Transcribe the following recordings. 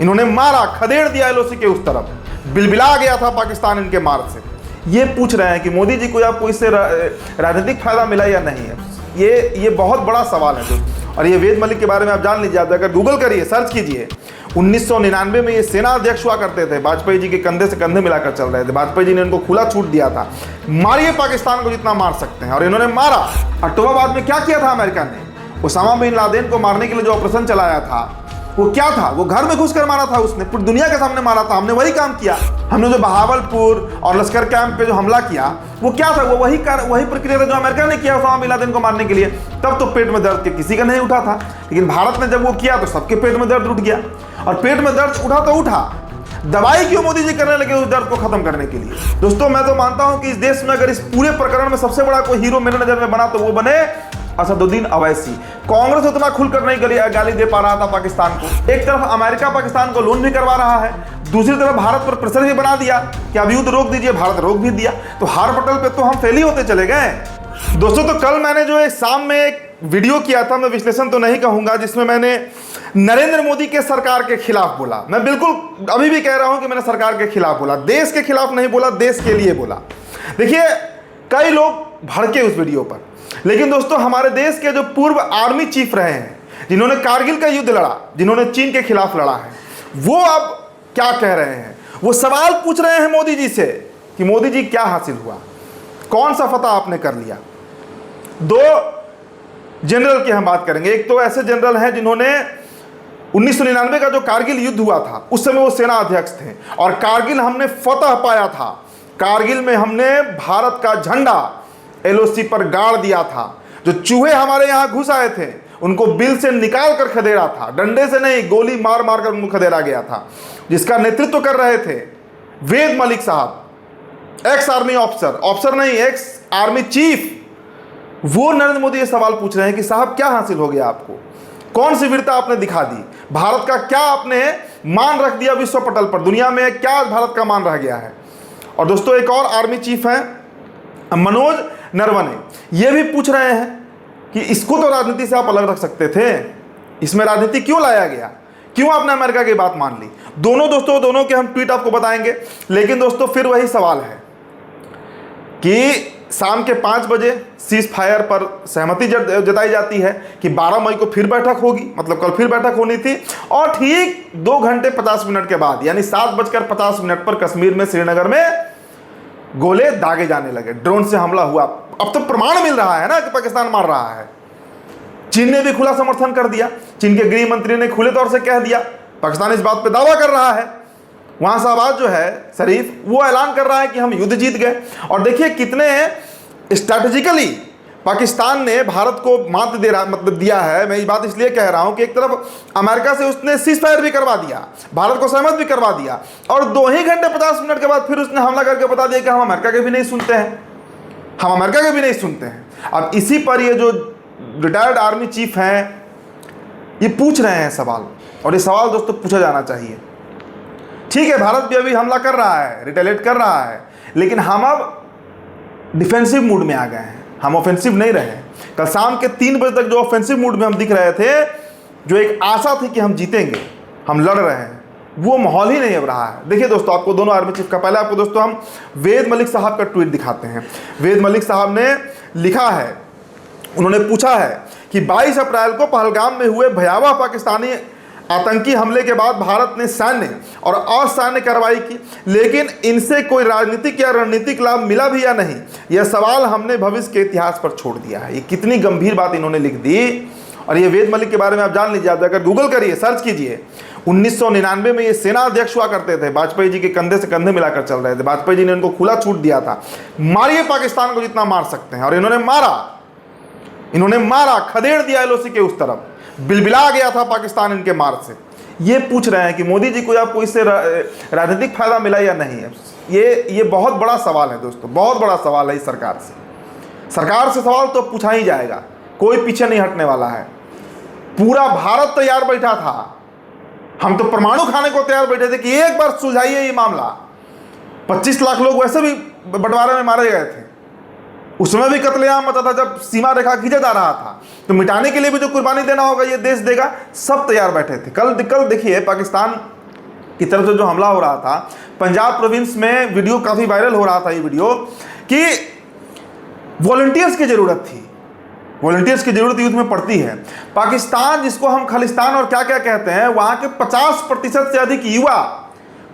इन्होंने मारा, खदेड़ दिया एलओसी के उस तरफ, बिलबिला गया था पाकिस्तान इनके मार से। ये पूछ रहे हैं कि मोदी जी को आपको इससे राजनीतिक फायदा मिला या नहीं है। ये बहुत बड़ा सवाल है दोस्तों। और ये वेद मलिक के बारे में आप जान लीजिए, आप अगर गूगल करिए, सर्च कीजिए, 1999 में ये सेना अध्यक्ष हुआ करते थे, वाजपेयी जी के कंधे से कंधे मिलाकर चल रहे थे। वाजपेयी जी ने इनको खुला छूट दिया था, मारिए पाकिस्तान को जितना मार सकते हैं, और इन्होंने मारा। अक्टूबरबाद में क्या किया था अमेरिका ने? उसामा बिन लादेन को मारने के लिए जो ऑपरेशन चलाया था वो क्या था? वो घर में घुसकर मारा था, उसने पूरी दुनिया के सामने मारा था। हमने वही काम किया। हमने जो बहावलपुर और लश्कर कैंप पे जो हमला किया वो क्या था? वो वही प्रक्रिया था जो अमेरिका ने किया उसामा बिन लादेन को मारने के लिए। तब तो पेट में दर्द के किसी का नहीं उठा था, लेकिन भारत ने जब वो किया तो सबके पेट में दर्द उठ गया। और पेट में दर्द उठा तो उठा, दवाई क्यों मोदी जी करने लगे उस दर्द को खत्म करने के लिए? दोस्तों, मैं तो मानता हूं कि इस देश में अगर इस पूरे प्रकरण में सबसे बड़ा कोई हीरो मेरे नजर में बना तो वो बने असदुद्दीन अवैसी। कांग्रेस उतना खुलकर नहीं गाली दे पा रहा था पाकिस्तान को। एक तरफ अमेरिका पाकिस्तान को लोन भी करवा रहा है, दूसरी तरफ भारत पर प्रेशर भी बना दिया कि अब युद्ध रोक दीजिए, भारत रोक भी दिया। तो हार पटल पे तो हम फेल ही होते चले गए दोस्तों। तो कल मैंने जो एक शाम में एक वीडियो किया था, मैं विश्लेषण तो नहीं कहूंगा, जिसमें मैंने नरेंद्र मोदी के सरकार के खिलाफ बोला। मैं बिल्कुल अभी भी कह रहा हूं कि मैंने सरकार के खिलाफ बोला, देश के खिलाफ नहीं बोला, देश के लिए बोला। देखिए, कई लोग भड़के उस वीडियो पर, लेकिन दोस्तों हमारे देश के जो पूर्व आर्मी चीफ रहे हैं, जिन्होंने कारगिल का युद्ध लड़ा, जिन्होंने चीन के खिलाफ लड़ा है, वो अब क्या कह रहे हैं? वो सवाल पूछ रहे हैं मोदी जी से कि मोदी जी क्या हासिल हुआ, कौन सा फतह आपने कर लिया। दो जनरल की हम बात करेंगे। एक तो ऐसे जनरल हैं जिन्होंने 1999 का जो कारगिल युद्ध हुआ था उस समय वो सेना अध्यक्ष थे, और कारगिल हमने फतह पाया था। कारगिल में हमने भारत का झंडा एलओसी पर गाड़ दिया था। जो चूहे हमारे यहाँ घुस आए थे उनको बिल से निकाल कर खदेड़ा था, डंडे से नहीं, गोली मार मार कर उनको खदेड़ा गया था। जिसका नेतृत्व कर रहे थे वेद मलिक साहब, एक्स आर्मी ऑफिसर नहीं, एक्स आर्मी चीफ। वो नरेंद्र मोदी ये सवाल पूछ रहे हैं कि साहब क्या हासिल हो गया आपको, कौन सी वीरता आपने दिखा दी, भारत का क्या आपने मान रख दिया विश्व पटल पर, दुनिया में क्या भारत का मान रह गया है। और दोस्तों, एक और आर्मी चीफ हैं मनोज नरवणे, ये भी पूछ रहे हैं कि इसको तो राजनीति से आप अलग रख सकते थे, इसमें राजनीति क्यों लाया गया, क्यों आपने अमेरिका की बात मान ली। दोनों के हम ट्वीट आपको बताएंगे। लेकिन दोस्तों, फिर वही सवाल है कि शाम के 5 बजे सीज फायर पर सहमति जताई जाती है कि 12 मई को फिर बैठक होगी, मतलब कल फिर बैठक होनी थी। और ठीक 2 घंटे 50 मिनट के बाद, यानी 7:50 पर कश्मीर में, श्रीनगर में गोले दागे जाने लगे, ड्रोन से हमला हुआ। अब तो प्रमाण मिल रहा है ना कि पाकिस्तान मार रहा है। चीन ने भी खुला समर्थन कर दिया, चीन के गृह मंत्री ने खुले तौर से कह दिया, पाकिस्तान इस बात पे दावा कर रहा है। वहां शहबाज जो है शरीफ, वो ऐलान कर रहा है कि हम युद्ध जीत गए। और देखिए कितने स्ट्रैटेजिकली पाकिस्तान ने भारत को मात दिया है। मैं ये बात इसलिए कह रहा हूं कि एक तरफ अमेरिका से उसने सीज फायर भी करवा दिया, भारत को सहमत भी करवा दिया, और 2 ही घंटे 50 मिनट के बाद फिर उसने हमला करके बता दिया कि हम अमेरिका के भी नहीं सुनते हैं, हम अमेरिका के भी नहीं सुनते हैं। अब इसी पर ये जो रिटायर्ड आर्मी चीफ हैं ये पूछ रहे हैं सवाल, और ये सवाल दोस्तों पूछा जाना चाहिए। ठीक है, भारत भी अभी हमला कर रहा है, रिटेलिएट कर रहा है, लेकिन हम अब डिफेंसिव मूड में आ गए हैं, हम ऑफेंसिव नहीं रहे। कल शाम के 3 बजे तक जो ऑफेंसिव मूड में हम दिख रहे थे, जो एक आशा थी कि हम जीतेंगे, हम लड़ रहे हैं, वो माहौल ही नहीं अब रहा है। देखिए दोस्तों, आपको दोनों आर्मी चीफ का, पहले आपको दोस्तों हम वेद मलिक साहब का ट्वीट दिखाते हैं। वेद मलिक साहब ने लिखा है, उन्होंने पूछा है कि 22 अप्रैल को पहलगाम में हुए भयावह पाकिस्तानी आतंकी हमले के बाद भारत ने सैन्य और असैन्य कार्रवाई की, लेकिन इनसे कोई राजनीतिक या रणनीतिक लाभ मिला भी या नहीं, यह सवाल हमने भविष्य के इतिहास पर छोड़ दिया है। ये कितनी गंभीर बात इन्होंने लिख दी। और ये वेद मलिक के बारे में आप जान लीजिए, आप अगर गूगल करिए, सर्च कीजिए, 1999 में ये सेना अध्यक्ष हुआ करते थे, वाजपेयी जी के कंधे से कंधे मिलाकर चल रहे थे। वाजपेयी जी ने उनको खुला छूट दिया था, मारिए पाकिस्तान को जितना मार सकते हैं, और इन्होंने मारा, खदेड़ दिया एलओसी के उस तरफ, बिलबिला गया था पाकिस्तान इनके मार से। ये पूछ रहे हैं कि मोदी जी को आपको इससे राजनीतिक फायदा मिला या नहीं है। ये बहुत बड़ा सवाल है दोस्तों, बहुत बड़ा सवाल है इस सरकार से सवाल तो पूछा ही जाएगा, कोई पीछे नहीं हटने वाला है। पूरा भारत तैयार बैठा था, हम तो परमाणु खाने को तैयार बैठे थे कि एक बार सुलझाइए ये मामला। 25 लाख लोग वैसे भी बंटवारे में मारे गए थे, उसमें भी कत्लेआम मचा था जब सीमा रेखा खींचा जा रहा था, तो मिटाने के लिए भी जो कुर्बानी देना होगा ये देश देगा, सब तैयार बैठे थे। कल देखिए पाकिस्तान की तरफ से जो हमला हो रहा था, पंजाब प्रोविंस में वीडियो काफ़ी वायरल हो रहा था, ये वीडियो कि वॉलंटियर्स की ज़रूरत थी, वॉलंटियर्स की ज़रूरत युद्ध में पड़ती है। पाकिस्तान, जिसको हम खालिस्तान और क्या क्या कहते हैं, वहाँ के 50% से अधिक युवा,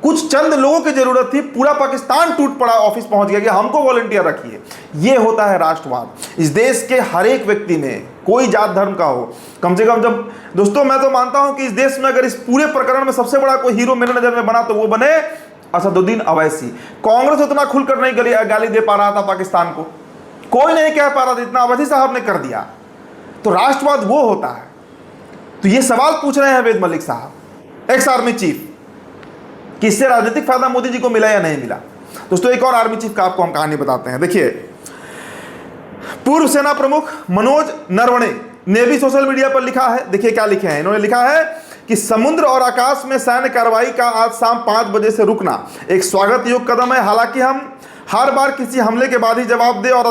कुछ चंद लोगों की ज़रूरत थी, पूरा पाकिस्तान टूट पड़ा, ऑफिस पहुंच गया कि हमको वॉलंटियर रखिए। ये होता है राष्ट्रवाद। इस देश के हर एक व्यक्ति में, कोई जात धर्म का हो, कम से कम, जब दोस्तों मैं तो मानता हूं कि इस देश में अगर इस पूरे प्रकरण में सबसे बड़ा कोई हीरो मेरे नज़र में बना तो वो बने असदुद्दीन अवैसी। कांग्रेस उतना खुलकर नहीं गाली दे पा रहा था पाकिस्तान को, कोई नहीं कह पा रहा था, इतना अवैसी साहब ने कर दिया। तो राष्ट्रवाद वो होता है। तो ये सवाल पूछ रहे हैं वेद मलिक साहब, एक्स आर्मी चीफ, कि इससे राजनीतिक फायदा मोदी जी को मिला या नहीं मिला। दोस्तों एक और आर्मी चीफ का आपको हम कहानी बताते हैं। देखिए, पूर्व सेना प्रमुख मनोज नरवणे ने भी सोशल मीडिया पर लिखा है। देखिए क्या लिखे हैं इन्होंने, लिखा है कि समुद्र और आकाश में सैन्य कार्रवाई का आज शाम 5 बजे से रुकना एक स्वागत योग्य कदम है। हालांकि हम हर बार किसी हमले के बाद ही जवाब दे और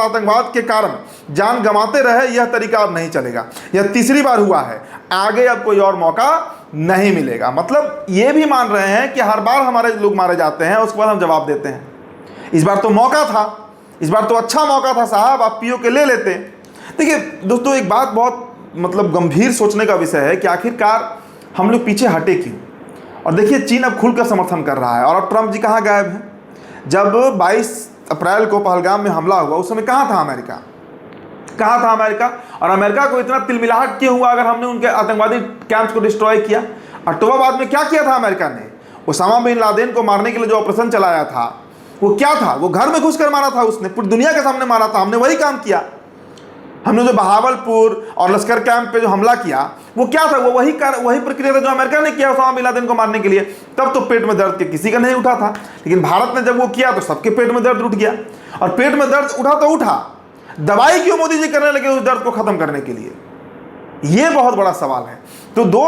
आतंकवाद के कारण जान गंवाते रहे, यह तरीका अब नहीं चलेगा। यह तीसरी बार हुआ है, आगे अब कोई और मौका नहीं मिलेगा। मतलब ये भी मान रहे हैं कि हर बार हमारे लोग मारे जाते हैं, उसके बाद हम जवाब देते हैं। इस बार तो मौका था, इस बार तो अच्छा मौका था साहब, आप पीओ के ले लेते। देखिए दोस्तों, एक बात बहुत मतलब गंभीर सोचने का विषय है कि आखिरकार हम लोग पीछे हटे क्यों। और देखिए, चीन अब खुलकर समर्थन कर रहा है। और अब ट्रंप जी कहाँ गायब हैं? जब 22 अप्रैल को पहलगाम में हमला हुआ, उस समय कहाँ था अमेरिका? कहाँ था अमेरिका? और अमेरिका को इतना तिलमिलाहट क्यों हुआ अगर हमने उनके आतंकवादी कैंप्स को डिस्ट्रॉय किया? अक्टूबरबाद में क्या किया था अमेरिका ने? ओसामा बिन लादेन को मारने के लिए जो ऑपरेशन चलाया था, वो क्या था? वो घर में घुसकर मारा था, उसने पूरी दुनिया के सामने मारा था। हमने वही काम किया। हमने जो बहावलपुर और लश्कर कैंप पे जो हमला किया, वो क्या था? वो वही प्रक्रिया था जो अमेरिका ने किया ओसामा बिन लादेन को मारने के लिए। तब तो पेट में दर्द के किसी का नहीं उठा था, लेकिन भारत ने जब वो किया तो सबके पेट में दर्द उठ गया। और पेट में दर्द उठा तो उठा, दवाई क्यों मोदी जी करने लगे उस दर्द को खत्म करने के लिए? ये बहुत बड़ा सवाल है। तो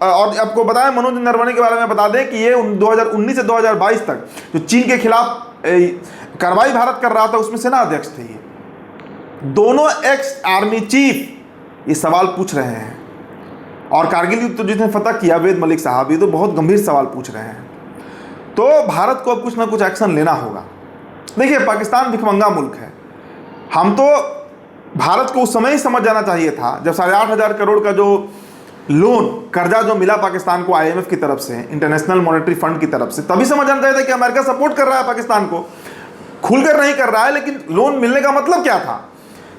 और आपको बताएं, मनोज नरवणे के बारे में बता दें कि ये 2019 से 2022 तक जो चीन के खिलाफ कार्रवाई भारत कर रहा था, उसमें सेना अध्यक्ष थे। ये दोनों एक्स आर्मी चीफ ये सवाल पूछ रहे हैं। और कारगिल युद्ध तो जिसने फतह किया, वेद मलिक साहब, ये तो बहुत गंभीर सवाल पूछ रहे हैं। तो भारत को अब कुछ ना कुछ एक्शन लेना होगा। देखिए, पाकिस्तान भिखमंगा मुल्क है। हम तो भारत को उस समय ही समझ जाना चाहिए था जब 8,500 करोड़ का जो लोन, कर्जा जो मिला पाकिस्तान को IMF की तरफ से, इंटरनेशनल मॉनेटरी फंड की तरफ से, तभी समझ जाना चाहिए था कि अमेरिका सपोर्ट कर रहा है पाकिस्तान को। खुलकर नहीं कर रहा है, लेकिन लोन मिलने का मतलब क्या था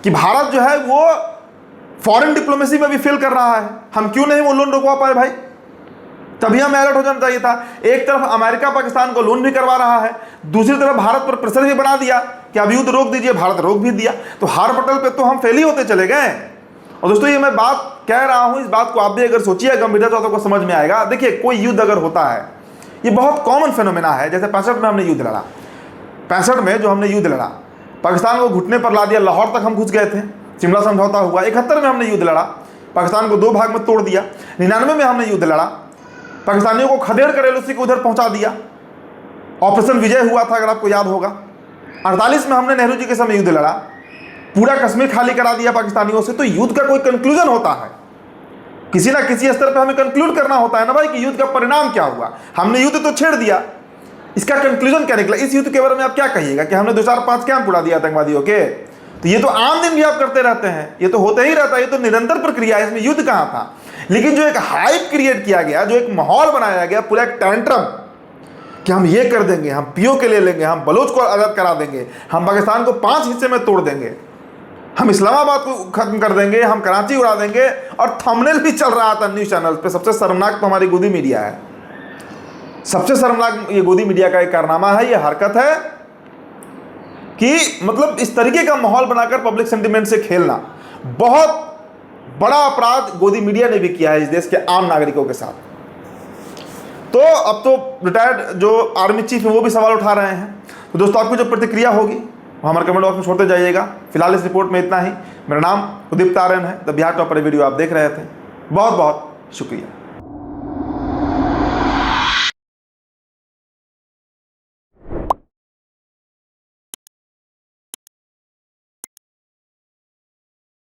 कि भारत जो है वो फॉरेन डिप्लोमेसी में भी फेल कर रहा है। हम क्यों नहीं वो लोन रोकवा पाए भाई? तभी हमें अलर्ट हो जाना चाहिए था। एक तरफ अमेरिका पाकिस्तान को लोन भी करवा रहा है, दूसरी तरफ भारत पर प्रेशर भी बना दिया कि अब युद्ध रोक दीजिए, भारत रोक भी दिया। तो हर पटल पे तो हम फेल ही होते चले गए। और दोस्तों, ये मैं बात कह रहा हूं, इस बात को आप भी अगर सोचिए गंभीरता तो आपको समझ में आएगा। देखिए, कोई युद्ध अगर होता है, ये बहुत कॉमन फिनोमेना है। जैसे 65 में हमने युद्ध लड़ा, 65 में जो हमने युद्ध लड़ा, पाकिस्तान को घुटने पर ला दिया, लाहौर तक हम घुस गए थे, शिमला समझौता हुआ। 71 में हमने युद्ध लड़ा, पाकिस्तान को 2 भाग में तोड़ दिया। 99 में हमने युद्ध लड़ा, पाकिस्तानियों को खदेड़ कर एलओसी को उधर पहुंचा दिया, ऑपरेशन विजय हुआ था अगर आपको याद होगा। 48 में हमने नेहरू जी के समय युद्ध लड़ा, पूरा कश्मीर खाली करा दिया पाकिस्तानियों से। तो युद्ध का कोई कंक्लूजन होता है, किसी ना किसी स्तर पर हमें कंक्लूड करना होता है ना भाई, कि युद्ध का परिणाम क्या हुआ। हमने युद्ध तो छेड़ दिया, इसका कंक्लूजन क्या निकला? इस युद्ध के बारे में आप क्या कहिएगा कि हमने 2, 4, 5 कैंप उड़ा दिया आतंकवादियों के? तो ये तो आम दिन भी आप करते रहते हैं, ये तो होते ही रहता है, ये तो निरंतर प्रक्रिया है, इसमें युद्ध कहाँ था? लेकिन जो एक हाइप क्रिएट किया गया, जो एक माहौल बनाया गया, पूरा एक टेंट्रम कि हम ये कर देंगे, हम पीओ के ले लेंगे, हम बलोच को आज़ाद करा देंगे, हम पाकिस्तान को 5 हिस्से में तोड़ देंगे, हम इस्लामाबाद को खत्म कर देंगे, हम कराची उड़ा देंगे। और थंबनेल भी चल रहा था न्यूज़ चैनल पे। सबसे शर्मनाक तो हमारी गोदी मीडिया है, सबसे शर्मनाक ये गोदी मीडिया का एक कारनामा है, ये हरकत है कि मतलब इस तरीके का माहौल बनाकर पब्लिक सेंटिमेंट से खेलना। बहुत बड़ा अपराध गोदी मीडिया ने भी किया है इस देश के आम नागरिकों के साथ। तो अब तो रिटायर्ड जो आर्मी चीफ है वो भी सवाल उठा रहे हैं। तो दोस्तों, आपकी जो प्रतिक्रिया होगी वो हमारे कमेंट बॉक्स में छोड़ते जाइएगा। फिलहाल इस रिपोर्ट में इतना ही। मेरा नाम उदीप्त आर्यन है, द बिहार टॉपर वीडियो आप देख रहे थे। बहुत बहुत शुक्रिया।